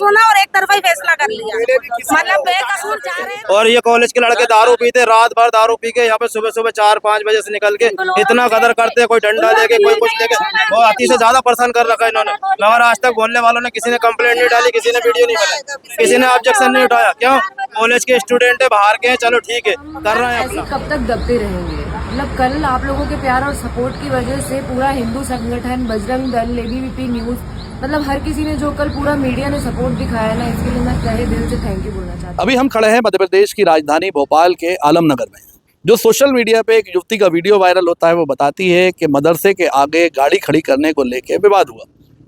सुना और एक तरफा ही फैसला कर लिया, मतलब बेकसूर जा रहे हैं। और ये कॉलेज के लड़के दारू पीते, रात भर दारू पी के यहाँ पे सुबह सुबह 4-5 बजे से निकल के इतना कदर करते हैं, कोई डंडा लेके कोई कुछ लेके, और अति से ज्यादा परेशान कर रखा है इन्होंने। मगर आज तक बोलने वालों ने किसी ने कंप्लेंट नहीं डाली, किसी ने वीडियो नहीं बनाया, किसी ने ऑब्जेक्शन नहीं उठाया। क्यों? कॉलेज के स्टूडेंट है, बाहर के हैं, चलो ठीक है, कर रहे हैं अपना। कब तक दबते रहेंगे? मतलब कल आप लोगों के प्यार और सपोर्ट की वजह से पूरा हिंदू संगठन, बजरंग दल, एबीवीपी न्यूज, मतलब हर किसी ने जो कल पूरा मीडिया ने सपोर्ट दिखाया ना, इसके लिए मैं तहे दिल से थैंक यू बोलना चाहती हूँ। अभी हम खड़े हैं मध्य प्रदेश की राजधानी भोपाल के आलमनगर में। जो सोशल मीडिया पे एक युवती का वीडियो वायरल होता है, वो बताती है कि मदरसे के आगे गाड़ी खड़ी करने को लेके विवाद हुआ।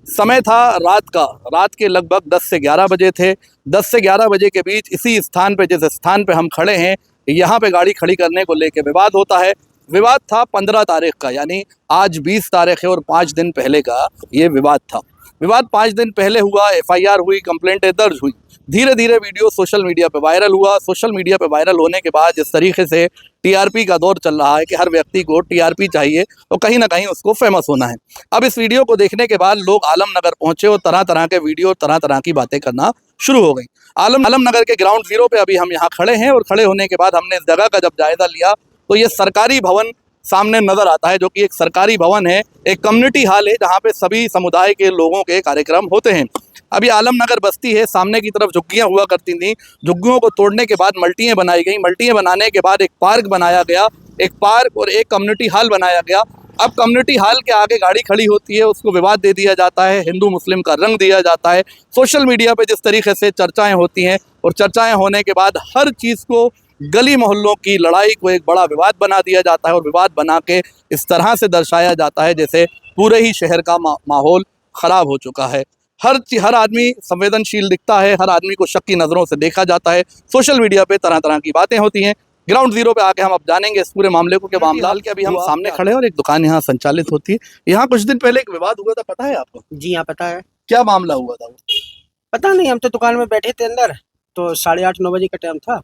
समय था रात के लगभग 10 से 11 बजे थे। 10 से 11 बजे के बीच इसी स्थान पे, जिस स्थान पे हम खड़े हैं, यहाँ पे गाड़ी खड़ी करने को लेके विवाद होता है। विवाद था 15 तारीख का, यानी आज 20 तारीख है और 5 दिन पहले का ये विवाद था। विवाद 5 दिन पहले हुआ, FIR हुई, कंप्लेंटें दर्ज हुई। धीरे धीरे वीडियो सोशल मीडिया पे वायरल हुआ। सोशल मीडिया पे वायरल होने के बाद जिस तरीके से TRP का दौर चल रहा है कि हर व्यक्ति को TRP चाहिए और कहीं ना कहीं उसको फेमस होना है। अब इस वीडियो को देखने के बाद लोग आलमनगर पहुंचे और तरह तरह के वीडियो, तरह तरह की बातें करना शुरू हो गई। आलमनगर के ग्राउंड जीरो पे अभी हम यहाँ खड़े हैं और खड़े होने के बाद हमने इस जगह का जब जायजा लिया तो ये सरकारी भवन सामने नजर आता है, जो कि एक सरकारी भवन है, एक कम्युनिटी हॉल है जहाँ पे सभी समुदाय के लोगों के कार्यक्रम होते हैं। अभी आलमनगर बस्ती है, सामने की तरफ झुग्गियाँ हुआ करती थी। झुग्गियों को तोड़ने के बाद मल्टियाँ बनाई गई। मल्टियाँ बनाने के बाद एक पार्क बनाया गया, एक पार्क और एक कम्युनिटी हॉल बनाया गया। अब कम्युनिटी हॉल के आगे गाड़ी खड़ी होती है, उसको विवाद दे दिया जाता है, हिंदू मुस्लिम का रंग दिया जाता है। सोशल मीडिया पे जिस तरीके से चर्चाएं होती हैं और चर्चाएं होने के बाद हर चीज़ को, गली मोहल्लों की लड़ाई को एक बड़ा विवाद बना दिया जाता है और विवाद बना के इस तरह से दर्शाया जाता है जैसे पूरे ही शहर का माहौल ख़राब हो चुका है। हर आदमी संवेदनशील दिखता है, हर आदमी को शक की नज़रों से देखा जाता है। सोशल मीडिया पे तरह तरह की बातें होती हैं। ग्राउंड जीरो पे आके हम अब जानेंगे इस पूरे मामले को, क्या मामला के अभी हम सामने खड़े हैं और एक दुकान यहाँ संचालित होती है। यहाँ कुछ दिन पहले एक विवाद हुआ था, पता है आपको? जी हाँ पता है। क्या मामला हुआ था? पता नहीं, हम तो दुकान में बैठे थे अंदर, तो 8:30-9 बजे का टाइम था।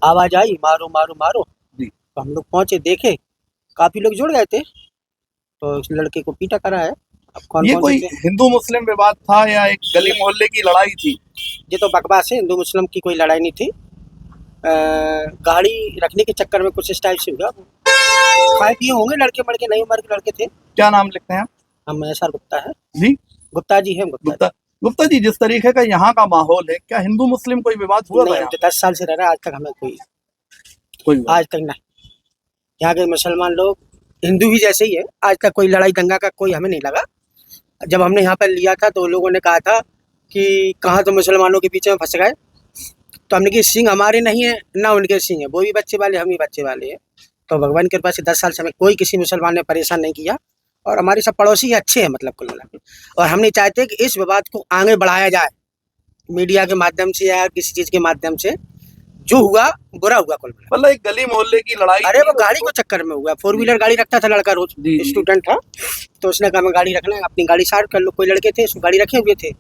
आवाज आई मारो मारो मारो जी। तो हम लोग पहुंचे, देखे काफी लोग जुड़ गए थे, तो इस लड़के को पीटा करा है। अब कौन ये कौन कोई हिंदू मुस्लिम विवाद था या एक गली मोहल्ले की लड़ाई थी? ये तो बकवास है, हिंदू मुस्लिम की कोई लड़ाई नहीं थी। गाड़ी रखने के चक्कर में कुछ इस टाइप से हुआ। खाए पिए होंगे लड़के मड़के, नई उम्र के लड़के थे। क्या नाम लिखते हैं आप? हम SR गुप्ता है जी। गुप्ता जी है। गुप्ता जी, जिस तरीके का यहाँ का माहौल है, क्या हिंदू मुस्लिम कोई विवाद हुआ? नहीं, हम तो 10 साल से रह रहे हैं, आज तक हमें कोई आज तक नहीं। यहाँ के मुसलमान लोग हिंदू ही जैसे ही है, आज तक कोई लड़ाई दंगा का कोई हमें नहीं लगा। जब हमने यहाँ पर लिया था तो लोगों ने कहा था कि कहाँ तो मुसलमानों के पीछे में फंस गए, तो हमने कि सिंह हमारे नहीं है ना उनके सिंह है, वो भी बच्चे वाले, हम भी बच्चे वाले हैं। तो भगवान की कृपा से 10 साल से हमें कोई किसी मुसलमान ने परेशान नहीं किया और हमारे सब पड़ोसी अच्छे हैं, मतलब कुल मिला के। और हम नहीं चाहते कि इस विवाद को आगे बढ़ाया जाए मीडिया के माध्यम से या किसी चीज़ के माध्यम से। जो हुआ बुरा हुआ कुल मिला। मतलब एक गली मोहल्ले की लड़ाई। अरे वो गाड़ी को चक्कर में हुआ। 4 व्हीलर गाड़ी रखता था लड़का, रोज स्टूडेंट था, तो उसने कहा मैं गाड़ी रखना है, अपनी गाड़ी साइड कर लो। कोई लड़के थे उसको गाड़ी रखे हुए थे,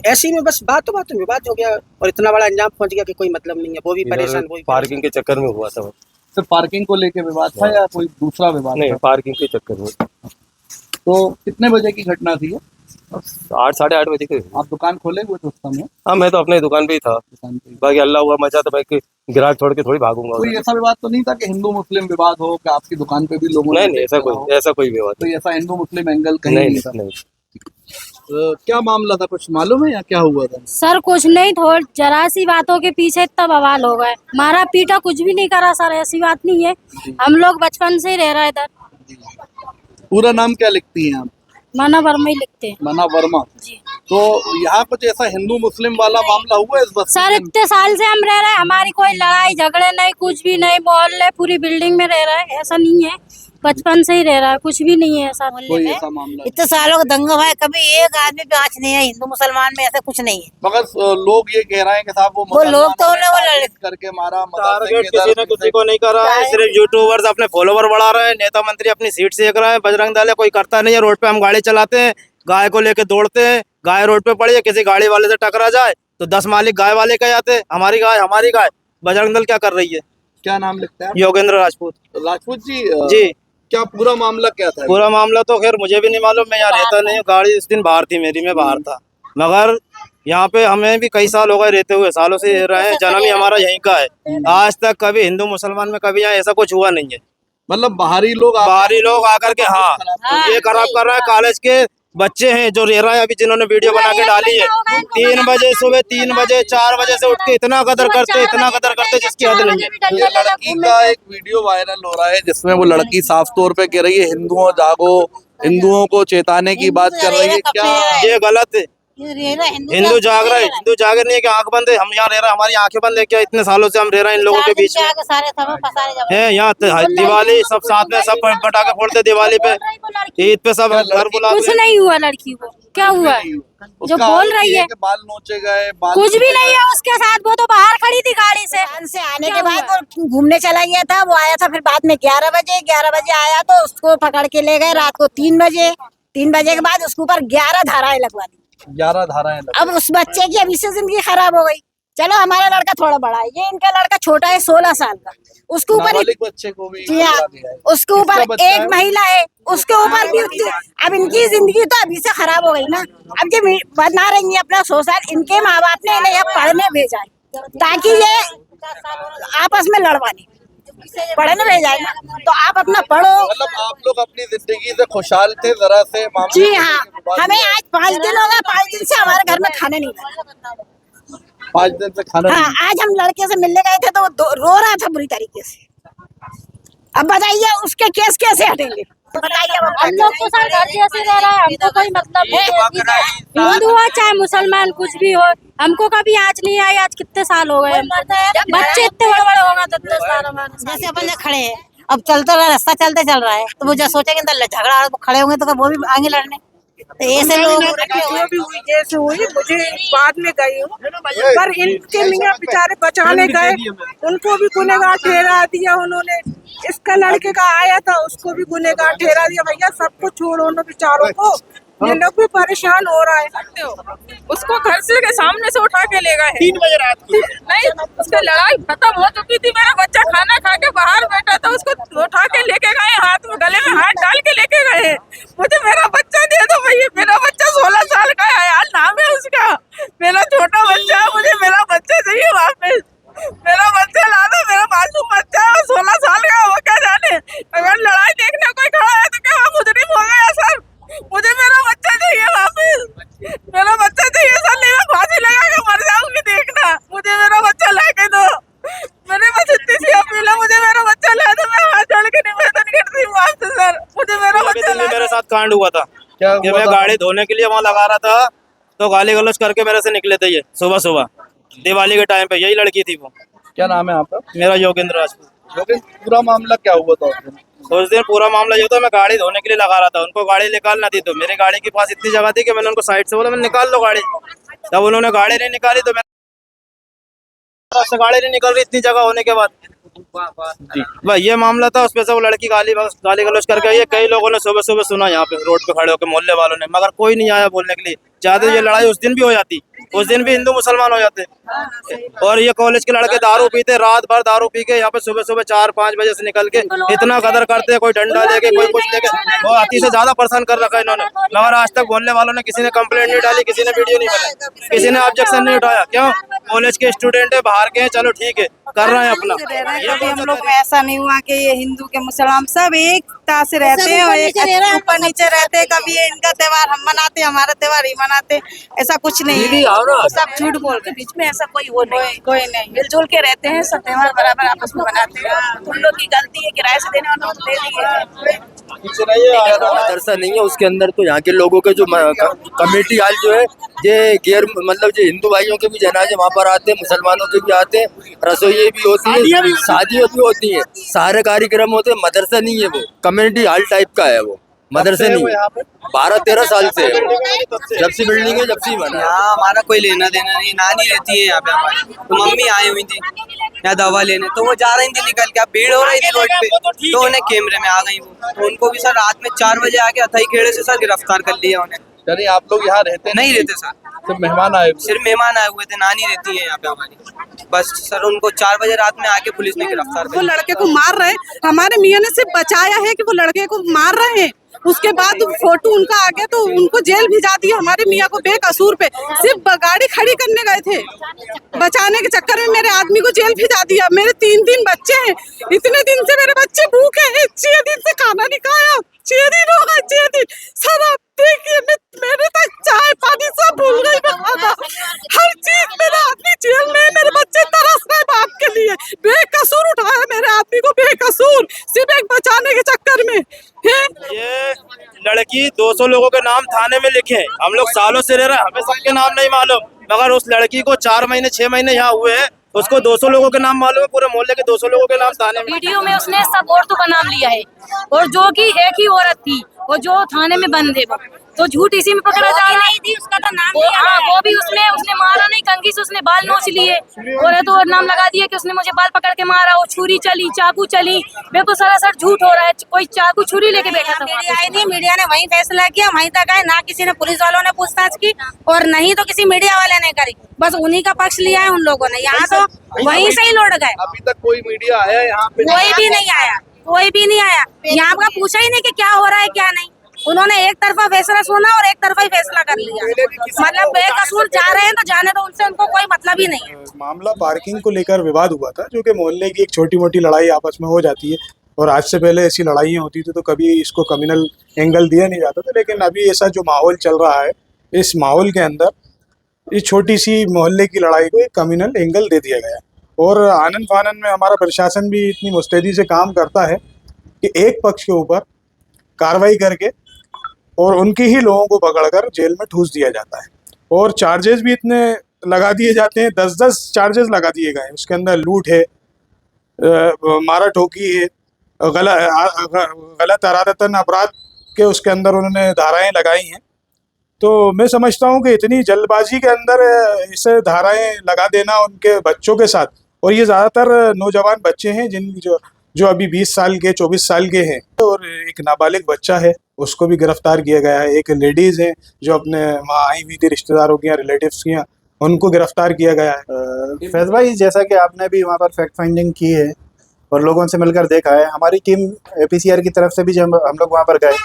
ऐसे ही में बस बात में विवाद हो गया और इतना बड़ा अंजाम पहुंच गया कि कोई मतलब नहीं है। वो भी परेशान, वो भी पार्किंग के चक्कर में हुआ था। सिर्फ पार्किंग को लेके विवाद था या कोई दूसरा विवाद? नहीं, पार्किंग के चक्कर में। तो कितने बजे की घटना थी? 8-8:30 बजे के। आप दुकान खोले हुए थे उस समय? हाँ, मैं तो अपने दुकान पे ही था। बाकी अल्लाह हुआ मचा तो मैं ग्राहक छोड़ के थोड़ी भागूंगा। कोई ऐसा विवाद तो नहीं था कि हिंदू मुस्लिम विवाद हो कि आपकी दुकान पे भी लोगों ने? नहीं, ऐसा कोई विवाद तो ऐसा हिंदू मुस्लिम एंगल कहीं नहीं था? नहीं। क्या मामला था, कुछ मालूम है या क्या हुआ था? सर कुछ नहीं, थोड़ी जरा सी बातों के पीछे इतना बवाल हो गए। मारा पीटा कुछ भी नहीं करा सर, ऐसी बात नहीं है। हम लोग बचपन से ही रह रहे इधर। पूरा नाम क्या लिखती हैं आप? मना वर्मा ही लिखते हैं। मना वर्मा जी। तो यहाँ कुछ ऐसा हिंदू मुस्लिम वाला मामला हुआ इस बस्ती सर इतने साल से हम रह रहे हैं, हमारी कोई लड़ाई झगड़े नहीं, कुछ भी नहीं। मोहल्ले पूरी बिल्डिंग में रह रहा है, ऐसा नहीं है। बचपन से ही रह रहा है, कुछ भी नहीं है ऐसा मोहल्ले में। ऐसा मामला इतने सालों का दंगा हुआ है, कभी एक आदमी पे आँच नहीं है। हिंदू मुसलमान में ऐसा कुछ नहीं है। मगर लोग ये कह रहे हैं कि साहब वो लोग तो उन्हें करके मारा, टारगेट किसी ने किसी को नहीं कर रहा है। सिर्फ यूट्यूबर्स अपने फॉलोवर बढ़ा रहे हैं, नेता मंत्री अपनी सीट सेक रहे हैं। बजरंग दल कोई करता नहीं है। रोड पे हम गाड़ी चलाते हैं, गाय को लेके दौड़ते हैं, गाय रोड पे पड़ी है, किसी गाड़ी वाले से टकरा जाए तो 10 मालिक गाय वाले के आते हैं, हमारी गाय। बजरंग दल क्या कर रही है? क्या नाम लिखते हैं? योगेंद्र राजपूत। राजपूत जी। जी। क्या पूरा मामला क्या था? पूरा मामला तो खैर मुझे भी नहीं मालूम, मैं यहाँ रहता नहीं हूँ। गाड़ी इस दिन बाहर थी मेरी, मैं बाहर था। मगर यहाँ पे हमें भी कई साल हो गए रहते हुए, सालों से रह रहे हैं, जन्म ही हमारा यहीं का है। आज तक कभी हिंदू मुसलमान में कभी यहाँ ऐसा कुछ हुआ नहीं है। मतलब बाहरी लोग आकर के ये खराब कर रहे हैं। कॉलेज के बच्चे हैं जो रह रहे हैं अभी, जिन्होंने वीडियो बना के डाली है, 3 बजे सुबह 3 बजे 4 बजे से उठ के इतना कदर करते जिसकी हद नहीं है। ये लड़की का एक वीडियो वायरल हो रहा है जिसमें वो लड़की साफ तौर पे कह रही है हिंदुओं जागो, हिंदुओं को चेताने की बात कर रही है। क्या ये गलत है? हिंदू जाग रहा है, हिंदू जागे नहीं है कि आंख बंद है। हम यहाँ रह रहे हैं, हमारी आंखें बंद है क्या? इतने सालों से हम रह रहे हैं इन लोगों के बीच में है। यहाँ दिवाली सब साथ में, सब पटाखे फोड़ते दिवाली पे, ईद पे सब घर बुलाते। कुछ नहीं हुआ लड़की को, क्या हुआ जो बोल रही है? बाल नोचे गए, कुछ भी नहीं है उसके साथ। वो तो बाहर खड़ी थी गाड़ी से आने के बाद वो घूमने चला गया था। वो आया था फिर बाद में 11 बजे आया तो उसको पकड़ के ले गए रात को 3 बजे। 3 बजे के बाद उसके ऊपर 11 धाराएं लगवा दी। 11 धाराएं। अब उस बच्चे की अभी से जिंदगी खराब हो गई। चलो हमारा लड़का थोड़ा बड़ा है, ये इनका लड़का छोटा है 16 साल का। उसके ऊपर बच्चे को भी जी हाँ, उसके ऊपर एक महिला है, उसके ऊपर भी अब इनकी जिंदगी तो अभी से खराब हो गई ना। अब ये बना रही है अपना 100 साल। इनके माँ बाप ने इन्हें यहाँ पढ़ने भेजा है ताकि ये आपस में लड़वाने पढ़ने भेजा है ना, तो आप अपना पढ़ो। मतलब आप लोग अपनी जिंदगी से खुशहाल थे जरा से? जी हाँ, हमें आज 5 दिन हो गए, 5 दिन से हमारे घर में खाने नहीं बना। 5 दिन से खाना हाँ, आज हम लड़के से मिलने गए थे तो वो रो रहा था बुरी तरीके से। अब बताइए उसके केस कैसे हटेंगे? बताइए। हम लोग तो सर घर जैसे रह रहा है, हमको कोई मतलब नहीं। हिंदू हो चाहे मुसलमान, कुछ भी हो, हमको कभी आज नहीं आई। आज कितने साल हो गए, बच्चे इतने बड़े हो गए, 10 साल हमारे। जैसे अपन खड़े हैं, अब चलते रहा, रास्ता चल रहा है तो वो जो सोचेंगे झगड़ा खड़े होंगे तो वो भी आगे लड़ने। तो ऐसे लोग जो भी हुई जैसे हुई, मुझे बाद में गई हूँ, पर इनके मियाँ बेचारे बचाने गए, उनको भी गुनहगार ठहरा दिया उन्होंने। इसका लड़के का आया था, उसको भी गुनहगार ठहरा दिया। भैया सबको छोड़ो उन बेचारों को, ये लोग भी परेशान हो रहा है। उसको घर से के सामने से उठा के ले गए 3 बजे रात को। नहीं, उसकी लड़ाई खत्म हो चुकी थी। मेरा बच्चा खाना खा के बाहर बैठा था, उसको उठा के लेके गए, हाथ में गले में हाथ डाल के लेके गए। मुझे मेरा बच्चा दे दो भैया, मेरा बच्चा 16 साल का है यार, नाम है उसका, मेरा छोटा बच्चा है, मुझे मेरा बच्चा चाहिए वापस। मेरा बच्चा ला दो, मेरा मासूम बच्चा 16 साल का, वो क्या जाने। अगर लड़ाई देखने कोई खड़ा है तो क्या मुजरिम हो गया सर? मुझे मेरा बच्चा चाहिए वापस, मेरा बच्चा चाहिए सर, नहीं मैं फांसी लगा के मर जाऊंगी देखना। मुझे मेरा बच्चा लाके दो, मेरे बस इतनी सी अपील है, मुझे मेरा बच्चा ला दो। मैं हाथ जोड़ के निवेदन करती हूँ आपसे सर, मुझे मेरा बच्चा ला दो। मेरे साथ कांड हुआ था कि मैं गाड़ी धोने के लिए वहाँ लगा रहा था तो गाली गलौज करके मेरे से निकले थे ये सुबह दिवाली के टाइम पे। यही लड़की थी वो। क्या नाम है आपका? मेरा योगेंद्र राजपूत। लेकिन पूरा मामला क्या हुआ था उस दिन? पूरा मामला ये था, मैं गाड़ी धोने के लिए लगा रहा था, उनको गाड़ी निकालना थी, तो मेरी गाड़ी के पास इतनी जगह थी कि मैंने उनको साइड से बोला मैं निकाल लो गाड़ी। तब उन्होंने गाड़ी नहीं निकाली, तो मैं गाड़ी नहीं निकल रही इतनी जगह होने के बाद। भाई ये मामला था, उसपे से वो लड़की गाली गलौज करके आई है। कई लोगों ने सुबह सुना यहाँ पे रोड पे खड़े होकर, मोहल्ले वालों ने, मगर कोई नहीं आया बोलने के लिए। चाहते ये लड़ाई उस दिन भी हो जाती, उस दिन भी हिंदू मुसलमान हो जाते। और ये कॉलेज के लड़के दारू पीते, रात भर दारू पी के यहाँ पे सुबह 4-5 बजे से निकल के इतना कदर करते, कोई डंडा लेके, कोई कुछ लेके, वो अति से ज्यादा परेशान कर रखा है इन्होंने। मगर आज तक मोहल्ले वालों ने किसी ने कंप्लेंट नहीं डाली, किसी ने वीडियो नहीं बनाया, किसी ने ऑब्जेक्शन नहीं उठाया। क्यों? कॉलेज के स्टूडेंट है, बाहर के हैं, चलो ठीक है, कर रहे हैं अपना। कभी हम लोग में ऐसा नहीं हुआ कि ये हिंदू के मुसलमान सब एकता से रहते हैं और एक ऊपर नीचे रहते हैं। कभी ये इनका त्योहार हम मनाते, हमारा त्योहार ही मनाते, ऐसा कुछ नहीं है। सब झूठ बोल के बीच में ऐसा कोई वो नहीं, कोई नहीं, मिलजुल के रहते हैं, सब त्योहार बराबर आपस में मनाते हैं। तुम लोग की गलती है, किराए से देने वालों को दे दिए। मदरसा नहीं है उसके अंदर, तो यहाँ के लोगों के जो कमेटी हाल जो है, ये गैर मतलब जो हिंदू भाइयों के भी जनाजे वहाँ पर आते हैं, मुसलमानों के भी आते हैं, रसोई भी होती है, शादियाँ भी होती हैं, सारे कार्यक्रम होते हैं। मदरसा नहीं है वो, कम्युनिटी हॉल टाइप का है वो, मदरसे नहीं है। 12-13 साल से जब से बिल्डिंग है, जब से बना। यहाँ हमारा कोई लेना देना नहीं। नानी रहती है यहाँ पे हमारी, तो मम्मी आई हुई थी यहाँ दवा लेने, तो वो जा रही थी निकल के, भीड़ हो रही थी रोड पे, तो उन्हें कैमरे में आ गई वो। तो उनको भी सर रात में 4 बजे आके अथई खेड़े से सर गिरफ्तार कर लिया उन्हें। यानी आप लोग यहाँ रहते नहीं रहते सर, सिर्फ मेहमान आए? सिर्फ मेहमान आए हुए थे। नानी रहती है यहाँ पे हमारी, बस सर उनको 4 बजे रात में आके पुलिस ने गिरफ्तार कर वो लड़के को मार रहे, हमारे मियाँ ने सिर्फ बचाया है कि वो लड़के को मार रहे हैं, उसके बाद फोटो उनका आ गया तो उनको जेल भिजा दिया हमारे मियाँ को बेकसूर पे। सिर्फ गाड़ी खड़ी करने गए थे, बचाने के चक्कर में मेरे आदमी को जेल भिजा दिया। मेरे 3 बच्चे हैं, इतने दिन से मेरे बच्चे भूखे हैं, 6 दिन से खाना नहीं खाया, 6 दिन हो गए, 6 दिन। सर आप देखिए, मेरे तक चाय पानी सब भूल गई मैं खाना, हर चीज। मेरा आदमी जेल में, मेरे बच्चे तरस रहे बाप के लिए। बेकसूर उठाया मेरे आदमी को, बेकसूर, सिर्फ एक बचाने के चक्कर में। ये लड़की 200 लोगों के नाम थाने में लिखे हैं, हम लोग सालों से रह रहे हैं, हमें सबके नाम नहीं मालूम, मगर उस लड़की को 4 महीने 6 महीने यहाँ हुए हैं, उसको 200 लोगों के नाम मालूम है, पूरे मोहल्ले के 200 लोगों के नाम थाने में। वीडियो में उसने सब औरतों का नाम लिया है, और जो कि एक ही औरत थी वो जो थाने में बंद है, तो झूठ इसी में पकड़ा जा रहा है। उसका तो नाम हाँ, वो भी उसने मारा नहीं, कंघी से उसने बाल नोच लिए और तो नाम लगा दिया कि उसने मुझे बाल पकड़ के मारा। वो छुरी चली, चाकू चली, बिल्कुल सरासर झूठ हो रहा है। कोई चाकू छुरी लेके बैठा था। मीडिया आई थी, मीडिया ने वहीं फैसला किया, वहीं तक आए, ना किसी ने पुलिस वालों ने पूछताछ की और नहीं तो किसी मीडिया वाले ने करी, बस उन्हीं का पक्ष लिया है उन लोगों ने। यहाँ तो वहीं से ही लौट गए। अभी तक कोई मीडिया आया यहाँ पे? कोई भी नहीं आया, कोई भी नहीं आया। यहाँ का पूछा ही नहीं कि क्या हो रहा है क्या नहीं। उन्होंने एक तरफा फैसला सुना और एक तरफा ही फैसला कर लिया। मतलब बेकसूर जा रहे हैं तो जाने दो, उनसे उनको कोई मतलब ही नहीं है। मामला पार्किंग को लेकर विवाद हुआ था, जो कि मोहल्ले की एक छोटी मोटी लड़ाई आपस में हो जाती है, और आज से पहले ऐसी लड़ाइयाँ होती थी तो कभी इसको कम्युनल एंगल दिया नहीं जाता था। लेकिन अभी ऐसा जो माहौल चल रहा है, इस माहौल के अंदर इस छोटी सी मोहल्ले की लड़ाई को एक कम्युनल एंगल दे दिया गया। और आनन फानन में हमारा प्रशासन भी इतनी मुस्तैदी से काम करता है कि एक पक्ष के ऊपर कार्रवाई करके और उनके ही लोगों को पकड़कर जेल में ठूस दिया जाता है, और चार्जेस भी इतने लगा दिए जाते हैं, 10-10 चार्जेस लगा दिए गए हैं। उसके अंदर लूट है, मारा ठोकी है, गलत अरादतन अपराध के उसके अंदर उन्होंने धाराएं लगाई हैं। तो मैं समझता हूं कि इतनी जल्दबाजी के अंदर इसे धाराएं लगा देना उनके बच्चों के साथ, और ये ज़्यादातर नौजवान बच्चे हैं जो अभी 20 साल के 24 साल के हैं, और एक नाबालिग बच्चा है उसको भी गिरफ्तार किया गया है। एक लेडीज़ है जो अपने वहाँ आई हुई थी रिश्तेदारों की या रिलेटिव्स की, उनको गिरफ्तार किया गया है। फैज भाई, जैसा कि आपने भी वहाँ पर फैक्ट फाइंडिंग की है और लोगों से मिलकर देखा है, हमारी टीम APCR की तरफ से भी जब हम लोग वहाँ पर गए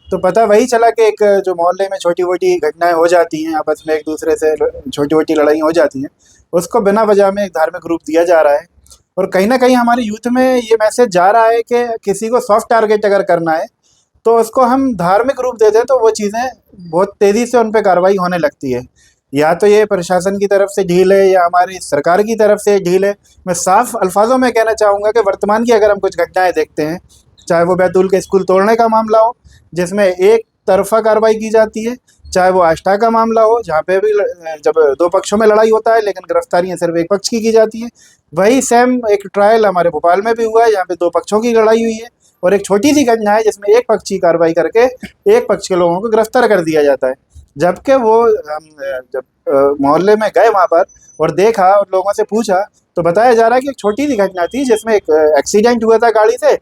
तो पता वही चला कि एक जो मोहल्ले में छोटी मोटी घटनाएं हो जाती हैं, आपस में एक दूसरे से छोटी मोटी लड़ाई हो जाती हैं, उसको बिना वजह में एक धार्मिक रूप दिया जा रहा है। और कहीं ना कहीं हमारे यूथ में ये मैसेज जा रहा है कि किसी को सॉफ्ट टारगेट अगर करना है तो उसको हम धार्मिक रूप दे दें तो वो चीज़ें बहुत तेज़ी से उन पर कार्रवाई होने लगती है। या तो ये प्रशासन की तरफ से ढील है या हमारी सरकार की तरफ से ढील है। मैं साफ अल्फाजों में कहना चाहूँगा कि वर्तमान की अगर हम कुछ घटनाएं देखते हैं, चाहे वो बैतूल के स्कूल तोड़ने का मामला हो जिसमें एक तरफा कार्रवाई की जाती है, चाहे वो आष्टा का मामला हो जहाँ पे भी जब 2 पक्षों में लड़ाई होता है लेकिन गिरफ्तारियाँ सिर्फ एक पक्ष की जाती है। वही सेम एक ट्रायल हमारे भोपाल में भी हुआ है, यहाँ पे 2 पक्षों की लड़ाई हुई है और एक छोटी सी घटना है जिसमें एक पक्ष की कार्रवाई करके एक पक्ष के लोगों को गिरफ्तार कर दिया जाता है। जबकि वो जब मोहल्ले में गए वहाँ पर और देखा और लोगों से पूछा तो बताया जा रहा है कि एक छोटी सी घटना थी जिसमें एक एक्सीडेंट हुआ था गाड़ी से,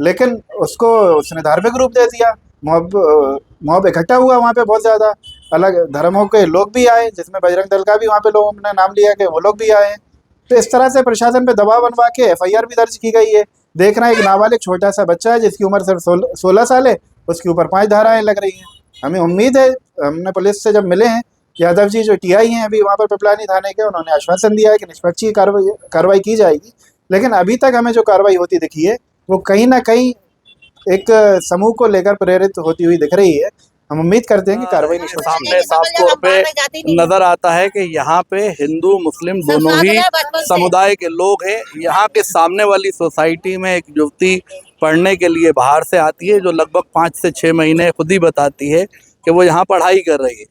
लेकिन उसने धार्मिक रूप दे दिया। मॉब इकट्ठा हुआ वहाँ पे, बहुत ज़्यादा अलग धर्मों के लोग भी आए, जिसमें बजरंग दल का भी वहाँ पे लोगों ने नाम लिया कि वो लोग भी आए हैं। तो इस तरह से प्रशासन पे दबाव बनवा के FIR भी दर्ज की गई है। देख रहे हैं एक नाबालिग छोटा सा बच्चा है जिसकी उम्र सिर्फ 16 साल है, उसके ऊपर 5 धाराएं लग रही हैं। हमें उम्मीद है, हमने पुलिस से जब मिले हैं, यादव जी जो TI हैं अभी वहाँ पर पिपलानी थाने के, उन्होंने आश्वासन दिया है कि निष्पक्ष कार्रवाई की जाएगी। लेकिन अभी तक हमें जो कार्रवाई होती दिखी है वो कहीं ना कहीं एक समूह को लेकर प्रेरित होती हुई दिख रही है। हम उम्मीद करते हैं कि कार्रवाई सामने साफ तौर पे नजर आता है कि यहाँ पे हिंदू मुस्लिम दोनों ही समुदाय के लोग हैं। यहाँ के सामने वाली सोसाइटी में एक युवती पढ़ने के लिए बाहर से आती है जो लगभग 5 से 6 महीने खुद ही बताती है कि वो यहाँ पढ़ाई कर रही है।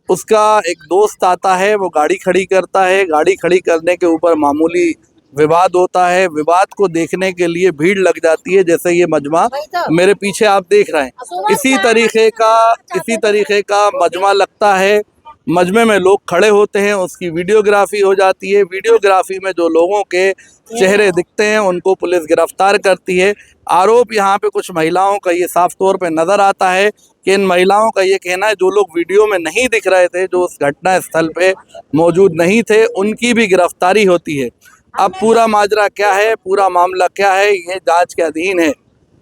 उसका एक दोस्त आता है, वो गाड़ी खड़ी करता है, गाड़ी खड़ी करने के ऊपर मामूली विवाद होता है। विवाद को देखने के लिए भीड़ लग जाती है, जैसे ये मजमा मेरे पीछे आप देख रहे हैं, इसी तरीके का मजमा लगता है। मजमे में लोग खड़े होते हैं, उसकी वीडियोग्राफी हो जाती है। वीडियोग्राफी में जो लोगों के चेहरे दिखते हैं उनको पुलिस गिरफ्तार करती है। आरोप यहाँ पे कुछ महिलाओं का ये साफ तौर पे नज़र आता है कि इन महिलाओं का ये कहना है जो लोग वीडियो में नहीं दिख रहे थे, जो उस घटना स्थल पे मौजूद नहीं थे, उनकी भी गिरफ्तारी होती है। अब पूरा माजरा क्या है, पूरा मामला क्या है, ये जांच के अधीन है।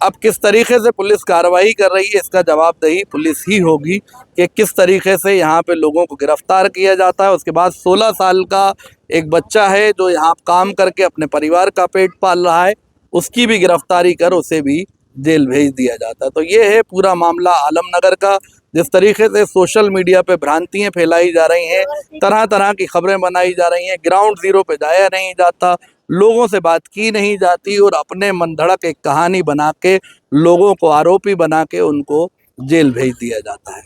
अब किस तरीके से पुलिस कार्रवाई कर रही है इसका जवाबदेही पुलिस ही होगी कि किस तरीके से यहाँ पे लोगों को गिरफ्तार किया जाता है। उसके बाद 16 साल का एक बच्चा है जो यहाँ काम करके अपने परिवार का पेट पाल रहा है, उसकी भी गिरफ्तारी कर उसे भी जेल भेज दिया जाता है। तो ये है पूरा मामला आलमनगर का। जिस तरीके से सोशल मीडिया पे भ्रांतियाँ फैलाई जा रही हैं, तरह तरह की खबरें बनाई जा रही हैं, ग्राउंड जीरो पे जाया नहीं जाता, लोगों से बात की नहीं जाती और अपने मन धड़क एक कहानी बना के लोगों को आरोपी बना के उनको जेल भेज दिया जाता है।